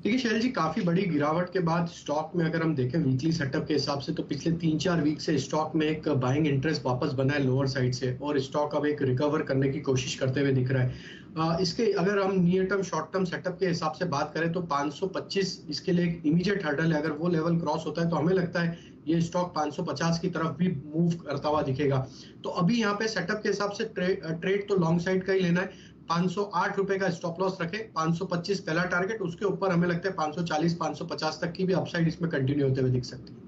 देखिए शैल जी, काफी बड़ी गिरावट के बाद स्टॉक में अगर हम देखें वीकली सेटअप के हिसाब से, तो पिछले 3-4 वीक से स्टॉक में एक बाइंग इंटरेस्ट वापस बना है लोअर साइड से, और स्टॉक अब एक रिकवर करने की कोशिश करते हुए दिख रहा है। इसके अगर हम near term short term setup के हिसाब से बात करें तो 525 इसके लिए एक इमीडिएट हर्डल है। अगर वो लेवल क्रॉस होता है तो हमें लगता है ये स्टॉक 550 की तरफ भी मूव करता हुआ दिखेगा। तो अभी यहाँ पे सेटअप के हिसाब से ट्रेड तो लॉन्ग साइड का ही लेना है। 508 रुपए का स्टॉप लॉस रखे, 525 पहला टारगेट, उसके ऊपर हमें लगता है 540 550 तक की भी अपसाइड इसमें कंटिन्यू होते हुए दिख सकती है।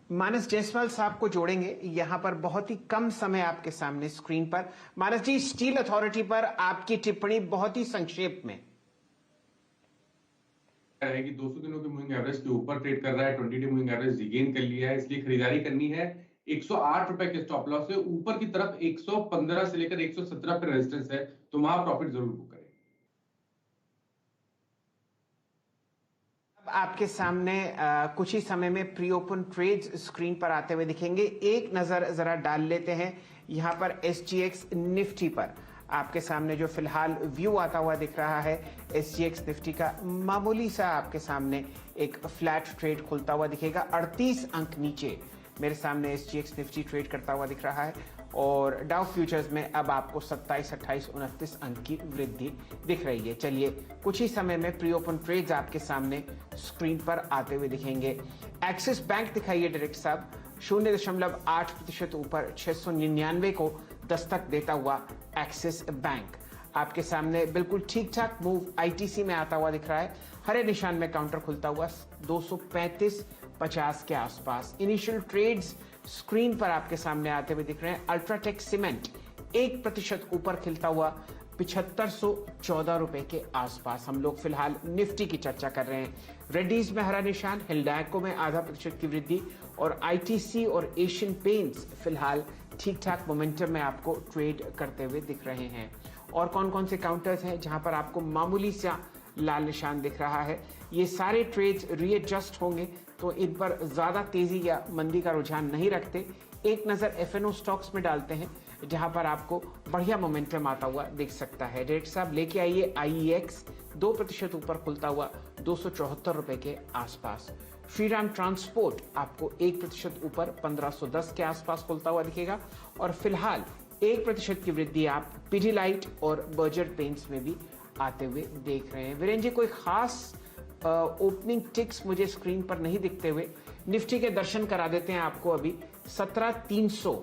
मानस जायसवाल साहब को जोड़ेंगे यहाँ पर बहुत ही कम समय आपके सामने स्क्रीन पर। मानस जी, स्टील अथॉरिटी पर आपकी टिप्पणी बहुत ही संक्षेप में है कि 200 दिनों के मूविंग एवरेज के ऊपर ट्रेड कर रहा है, 20 डे मूविंग एवरेज रीगेन कर लिया है, इसलिए खरीदारी करनी है। 108 रुपए के स्टॉप लॉस से ऊपर की तरफ 115 से लेकर 117 पे रेजिस्टेंस है, तो वहां प्रॉफिट जरूर बुक करें। अब आपके सामने कुछ ही समय में प्री ओपन ट्रेड्स स्क्रीन पर आते हुए दिखेंगे। एक नजर जरा डाल लेते हैं यहाँ पर SGX निफ्टी पर। आपके सामने जो फिलहाल व्यू आता हुआ दिख रहा है SGX निफ्टी का, मामूली सा आपके सामने एक फ्लैट ट्रेड खुलता हुआ दिखेगा। 38 अंक नीचे मेरे सामने SGX निफ्टी ट्रेड करता हुआ दिख रहा है, और डाउ फ्यूचर्स में अब आपको 27, 28, 29 अंक की वृद्धि दिख रही है। चलिए कुछ ही समय में प्री ओपन ट्रेड्स आपके सामने स्क्रीन पर आते हुए दिखेंगे। एक्सिस बैंक दिखाइए डायरेक्ट साहब, 0.8% ऊपर 699 को दस्तक देता हुआ एक्सिस बैंक आपके सामने बिल्कुल ठीक ठाक मूव ITC में आता हुआ दिख रहा है। हरे निशान में काउंटर खुलता हुआ 235.50 के आसपास। इनिशियल ट्रेड्स स्क्रीन पर आपके सामने आते हुए दिख रहे हैं। अल्ट्राटेक सीमेंट 1% ऊपर खिलता हुआ 7514 रुपए के आसपास। हम लोग फिलहाल निफ्टी की चर्चा कर रहे हैं। रेड्डीज में हरा निशान, हिंडाल्को में आधा प्रतिशत की वृद्धि, और ITC और एशियन पेंट्स फिलहाल ठीक ठाक मोमेंटम में आपको ट्रेड करते हुए दिख रहे हैं। और कौन कौन से काउंटर्स हैं जहां पर आपको मामूली सा लाल निशान दिख रहा है? ये सारे ट्रेड्स रीएडजस्ट होंगे तो इन पर ज्यादा तेजी या मंदी का रुझान नहीं रखते। एक नजर FNO स्टॉक्स में डालते हैं जहां पर आपको बढ़िया मोमेंटम आता हुआ दिख सकता है। डायरेक्ट साहब लेके आइए IEX 2% ऊपर खुलता हुआ 274 रुपए के आसपास। श्रीराम ट्रांसपोर्ट आपको 1% ऊपर 1510 के आसपास खुलता हुआ दिखेगा, और फिलहाल 1% की वृद्धि आप पीडीलाइट और बर्जर पेंट्स में भी आते हुए देख रहे हैं। वीरेंद्र जी, कोई खास ओपनिंग टिक्स मुझे स्क्रीन पर नहीं दिखते हुए निफ्टी के दर्शन करा देते हैं आपको। अभी 17,300,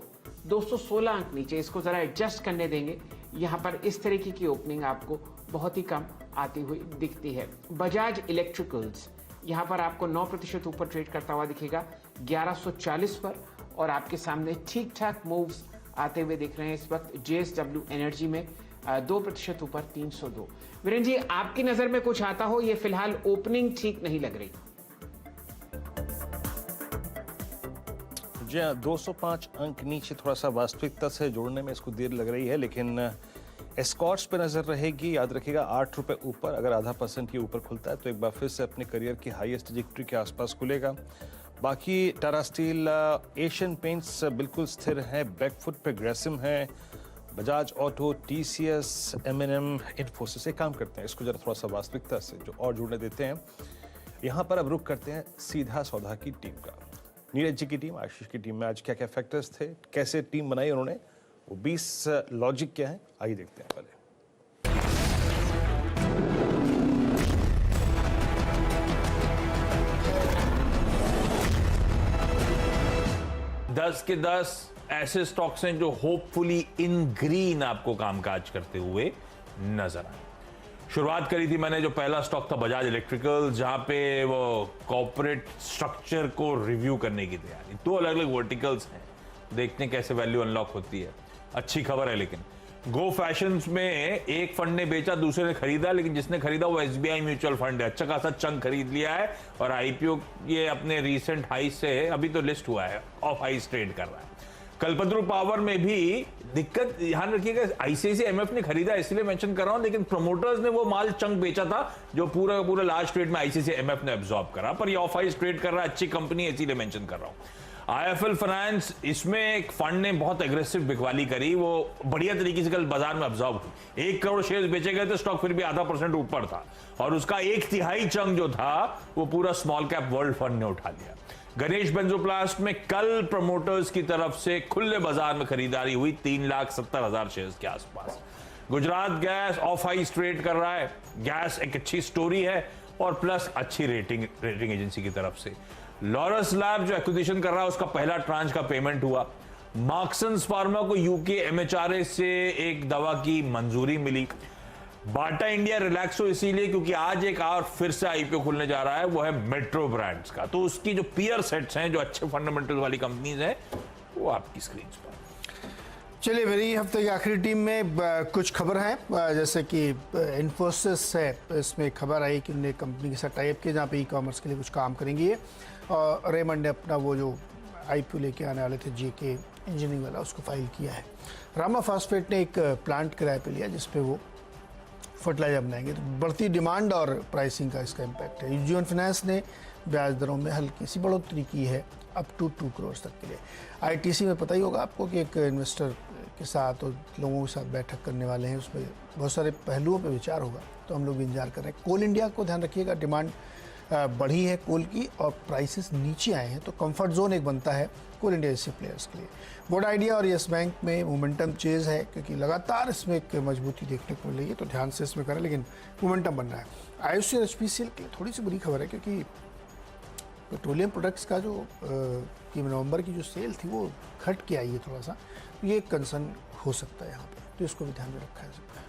216 अंक नीचे, इसको जरा एडजस्ट करने देंगे। यहाँ पर इस तरीके की ओपनिंग आपको बहुत ही कम आती हुई दिखती है। बजाज इलेक्ट्रिकल्स यहाँ पर आपको 9% ऊपर ट्रेड करता हुआ दिखेगा 1140 पर, और आपके सामने ठीक ठाक मूव्स आते हुए दिख रहे हैं इस वक्त JSW एनर्जी में 2% ऊपर 302। वीरेंद्र जी, आपकी नजर में कुछ आता हो? ये फिलहाल ओपनिंग ठीक नहीं लग रही। जी हाँ, 205 अंक नीचे थोड़ा सा वास्तविकता से जोड़ने में इसको देर लग रही है, लेकिन एस्कॉर्ट्स पे नजर रहेगी। याद रखिएगा 8 रुपए ऊपर अगर आधा % के ऊपर खुलता है तो एक बार फिर से अपने करियर की हाईएस्ट ट्रैजेक्टरी के आसपास खुलेगा। बाकी टाटा स्टील, एशियन पेंट्स बिल्कुल स्थिर है, बैकफुट पे ग्रेसिम है। Bajaj auto, TCS, M&M, Infosys एक काम करते हैं, इसको जरा थोड़ा सा वास्तविकता से जो और जुड़ने देते हैं। यहाँ पर अब रुक करते हैं सीधा सौदा की टीम का। नीरज जी की टीम, आशीष की टीम में आज क्या क्या फैक्टर्स थे, कैसे टीम बनाई उन्होंने, वो 20 लॉजिक क्या है, आइए देखते हैं। पहले 10 के 10 ऐसे स्टॉक्स हैं जो होपफुली इन ग्रीन आपको कामकाज करते हुए नजर आए। शुरुआत करी थी मैंने, जो पहला स्टॉक था बजाज इलेक्ट्रिकल, जहां पे वो कॉर्पोरेट स्ट्रक्चर को रिव्यू करने की तैयारी। 2 अलग अलग वर्टिकल्स हैं, देखते हैं कैसे वैल्यू अनलॉक होती है। अच्छी खबर है, लेकिन गो फैशंस में एक फंड ने बेचा, दूसरे ने खरीदा, लेकिन जिसने खरीदा वो SBI म्यूचुअल फंड है। अच्छा खासा चंक खरीद लिया है, और IPO ये अपने रीसेंट हाई से अभी तो लिस्ट हुआ है, ऑफ हाई ट्रेड कर रहा है। कल्पतरू पावर में भी दिक्कत, ध्यान रखिएगा, ICICI-MF ने खरीदा इसलिए मेंशन कर रहा हूं, लेकिन प्रमोटर्स ने वो माल चंक बेचा था जो पूरा लार्ज ट्रेड में ICICI-MF ने एब्जॉर्ब करा, पर ये ऑफ हाई ट्रेड कर रहा है, अच्छी कंपनी है इसीलिए मेंशन कर रहा हूं। IIFL फाइनेंस, इसमें एक फंड ने बहुत एग्रेसिव बिकवाली करी, वो बढ़िया तरीके से कल बाजार में ऑब्जर्व हुई। 1 करोड़ शेयर बेचे गए थे, स्टॉक फिर भी आधा % ऊपर था और उसका 1/3 चंक जो था वो पूरा स्मॉल कैप वर्ल्ड फंड ने उठा लिया। गणेश बेंजोप्लास्ट में कल प्रमोटर्स की तरफ से खुले बाजार में खरीदारी हुई 3,70,000 शेयर्स के आसपास। गुजरात गैस ऑफ हाइस ट्रेड कर रहा है। गैस एक अच्छी स्टोरी है और प्लस अच्छी रेटिंग एजेंसी की तरफ से। लॉरस लैब जो एक्विजिशन कर रहा है उसका पहला ट्रांच का पेमेंट हुआ। मार्क्सन्स फार्मा को यूके MHRA से एक दवा की मंजूरी मिली। बाटा इंडिया रिलैक्स हो इसीलिए क्योंकि आज एक और फिर से IPO खुलने जा रहा है, वो है मेट्रो ब्रांड्स का। तो उसकी जो पीयर सेट्स हैं, जो अच्छे फंडामेंटल वाली कंपनीज हैं, वो आपकी स्क्रीन पर। चलिए, मेरी हफ्ते की आखिरी टीम में कुछ खबर है, जैसे कि इन्फोसिस है, इसमें खबर आई कि उन्हें कंपनी के साथ टाइप किया जहाँ पे ई-कॉमर्स के लिए कुछ काम करेंगी ये। और रेमंड ने अपना वो जो IPO लेके आने वाले थे JK इंजीनियरिंग वाला, उसको फाइल किया है। रामा फॉस्फेट ने एक प्लांट किराए पे लिया जिसपे वो फर्टिलाइजर बनाएंगे। तो बढ़ती डिमांड और प्राइसिंग का इसका इम्पैक्ट है। यूजीवन फाइनेंस ने ब्याज दरों में हल्की सी बढ़ोतरी की है अप टू 2 करोड़ तक के लिए। ITC में पता ही होगा आपको कि एक इन्वेस्टर के साथ और लोगों के साथ बैठक करने वाले हैं, उसमें बहुत सारे पहलुओं पे विचार होगा, तो हम लोग भी इंतजार कर रहे हैं। कोल इंडिया को ध्यान रखिएगा, डिमांड बढ़ी है कोल की और प्राइसेस नीचे आए हैं, तो कंफर्ट जोन एक बनता है कोल इंडिया जैसे प्लेयर्स के लिए। वोडा आइडिया और येस बैंक में मोमेंटम चेंज है क्योंकि लगातार इसमें एक मजबूती देखने को मिल रही है, तो ध्यान से इसमें करें, लेकिन मोमेंटम बन रहा है। IOC और HPCL के लिए थोड़ी सी बुरी खबर है क्योंकि पेट्रोलियम प्रोडक्ट्स का जो कि नवंबर की जो सेल थी वो घट के आई है थोड़ा सा, ये एक कंसर्न हो सकता है यहाँ पर, तो इसको भी ध्यान में रखा जा सकता है।